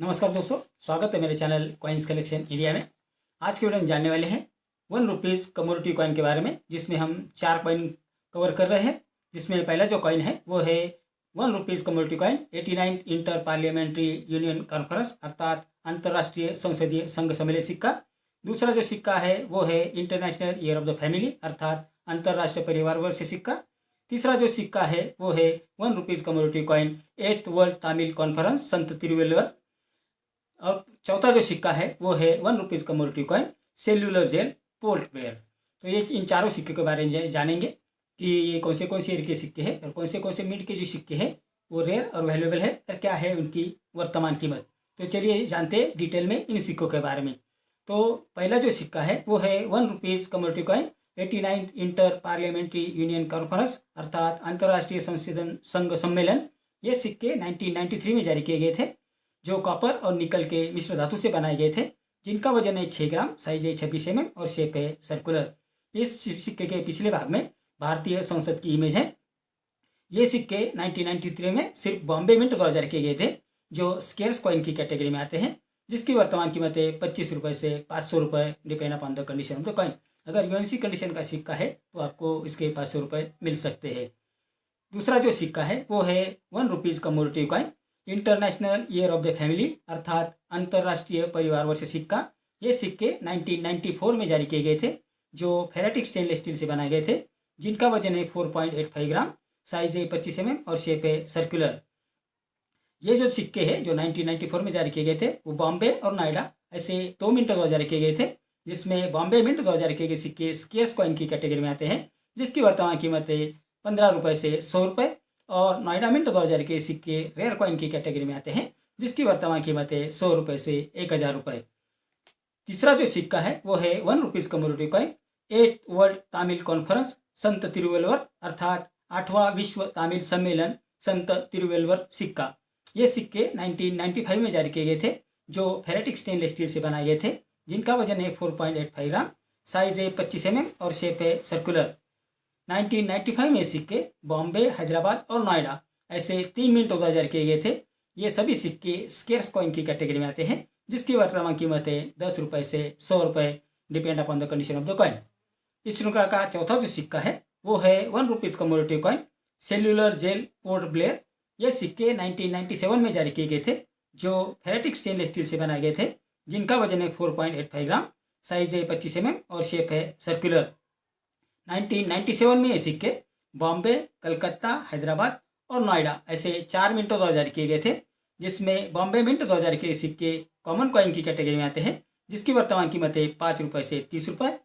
नमस्कार दोस्तों, स्वागत है मेरे चैनल कॉइन्स कलेक्शन इंडिया में। आज के वीडियो में जानने वाले हैं ₹1 कमोडिटी कॉइन के बारे में, जिसमें हम 4 कॉइन कवर कर रहे हैं। जिसमें पहला जो कॉइन है वो है ₹1 commodity coin 89th inter parliamentary union conference अर्थात अंतर्राष्ट्रीय संसदीय संघ सम्मेलन सिक्का। दूसरा जो सिक्का है वो है international year of the family अर्थात अंतर्राष्ट्रीय परिवार वर्ष सिक्का। तीसरा जो सिक्का है वो है ₹1 commodity coin 8th world Tamil conference संत तिरुवल्लुवर। और चौथा जो सिक्का है वो है ₹1 commodity coin cellular jail Port Blair. तो ये इन चारों सिक्के के बारे में जानेंगे कि ये कौन से ईयर के सिक्के हैं और कौन से मिनट के जो सिक्के हैं वो रेयर और वैल्यूएबल है और क्या है उनकी वर्तमान कीमत। तो चलिए जानते हैं डिटेल में इन सिक्कों के बारे में। तो पहला जो सिक्का है वो है ₹1 commodity coin 89th inter parliamentary union conference अर्थात अंतर्राष्ट्रीय संशोधन संघ सम्मेलन। ये सिक्के 1993 में जारी किए गए थे, जो कॉपर और निकल के मिश्र धातु से बनाए गए थे, जिनका वजन है 6 ग्राम, साइज है 26 mm और शेप है सर्कुलर। इस सिक्के के पिछले भाग में भारतीय संसद की इमेज है। ये सिक्के 1993 में सिर्फ बॉम्बे मिंट द्वारा जारी किए गए थे, जो स्केर्स कॉइन की कैटेगरी में आते हैं, जिसकी वर्तमान कीमत है ₹25 से ₹500 depend upon the condition of the coin. अगर यूएनसी कंडीशन का सिक्का है तो आपको इसके ₹500 मिल सकते हैं। दूसरा जो सिक्का है वो है ₹1 commodity coin international year of the family अर्थात अंतर्राष्ट्रीय परिवार वर्ष सिक्का। ये सिक्के 1994 में जारी किए गए थे, जो फेरेटिक स्टेनलेस स्टील से बनाए गए थे, जिनका वजन है 4.85 ग्राम, साइज है 25 mm और शेप है सर्कुलर। ये जो सिक्के हैं जो 1994 में जारी किए गए थे वो बॉम्बे और नोएडा ऐसे 2 मिंट द्वारा जारी किए गए थे, जिसमें बॉम्बे मिंट द्वारा जारी किए गए सिक्के स्केर्स कॉइन की कैटेगरी में आते हैं, जिसकी वर्तमान कीमत है ₹15 से ₹100 और नोएडा मिंट द्वारा जारी किए सिक्के रेयर कॉइन की कैटेगरी में आते हैं, जिसकी वर्तमान कीमत है ₹100 से ₹1000। तीसरा जो सिक्का है वो है ₹1 commodity coin 8th world Tamil conference संत तिरुवल्लुवर अर्थात 8वां विश्व तमिल सम्मेलन संत तिरुवल्लुवर सिक्का। ये सिक्के 1995 में जारी किए गए थे, जो फेरेटिक स्टेनलेस स्टील से बनाए गए थे, जिनका वजन है 4.85 ग्राम, साइज है 25 mm और शेप है सर्कुलर। 1995 में सिक्के बॉम्बे, हैदराबाद और नोएडा ऐसे 3 मिनट द्वारा जारी किए गए थे। ये सभी सिक्के स्केर्स कॉइन की कैटेगरी में आते हैं, जिसकी वर्तमान कीमत है ₹10 से ₹100 depend upon the condition of the coin. इस श्रृंखला का चौथा जो सिक्का है वो है ₹1 commodity coin cellular jail Port Blair. ये सिक्के 1997 में जारी किए गए थे, जो फेरेटिक स्टेनलेस स्टील से बनाए गए थे, जिनका वजन है 4.85 ग्राम, साइज है 25 mm और शेप है सर्कुलर। 1997 में ये सिक्के बॉम्बे, कलकत्ता, हैदराबाद और नोएडा ऐसे 4 मिंटों द्वारा जारी किए गए थे, जिसमें बॉम्बे मिंट द्वारा जारी किए सिक्के कॉमन कॉइन की कैटेगरी में आते हैं, जिसकी वर्तमान कीमत है ₹5 से ₹30।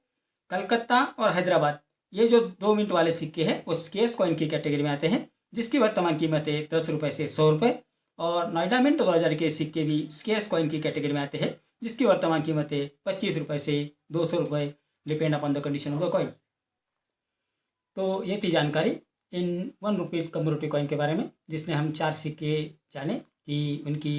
कलकत्ता और हैदराबाद ये जो 2 मिनट वाले सिक्के हैं वो स्केर्स कॉइन की कैटेगरी में आते हैं, जिसकी वर्तमान कीमत है ₹10 से ₹100 और नोएडा मिंट द्वारा जारी किए सिक्के भी स्केर्स कॉइन की कैटेगरी में आते हैं, जिसकी वर्तमान कीमत है ₹25 से ₹200 depend upon the condition of the coin. तो ये थी जानकारी इन ₹1 कमोडिटी कॉइन के बारे में, जिसमें हम 4 सिक्के जाने कि उनकी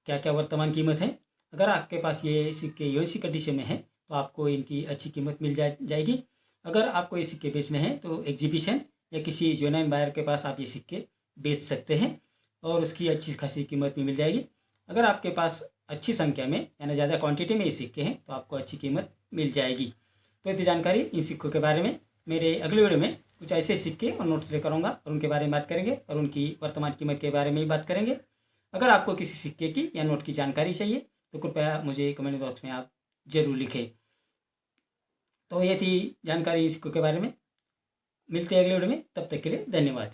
क्या क्या वर्तमान कीमत है। अगर आपके पास ये सिक्के यूएनसी कंडीशन में है तो आपको इनकी अच्छी कीमत मिल जाएगी। अगर आपको ये सिक्के बेचने हैं तो एग्जीबिशन या किसी जेन्युइन बायर के पास आप ये सिक्के बेच सकते हैं और उसकी अच्छी खासी कीमत भी मिल जाएगी। अगर आपके पास अच्छी संख्या में यानी ज़्यादा क्वान्टिटी में ये सिक्के हैं तो आपको अच्छी कीमत मिल जाएगी। तो इतनी जानकारी इन सिक्कों के बारे में। मेरे अगले वीडियो में कुछ ऐसे सिक्के और नोट्स लेकर आऊँगा और उनके बारे में बात करेंगे और उनकी वर्तमान कीमत के बारे में भी बात करेंगे। अगर आपको किसी सिक्के की या नोट की जानकारी चाहिए तो कृपया मुझे कमेंट बॉक्स में आप ज़रूर लिखें। तो ये थी जानकारी सिक्कों के बारे में। मिलते हैं अगले वीडियो में, तब तक के लिए धन्यवाद।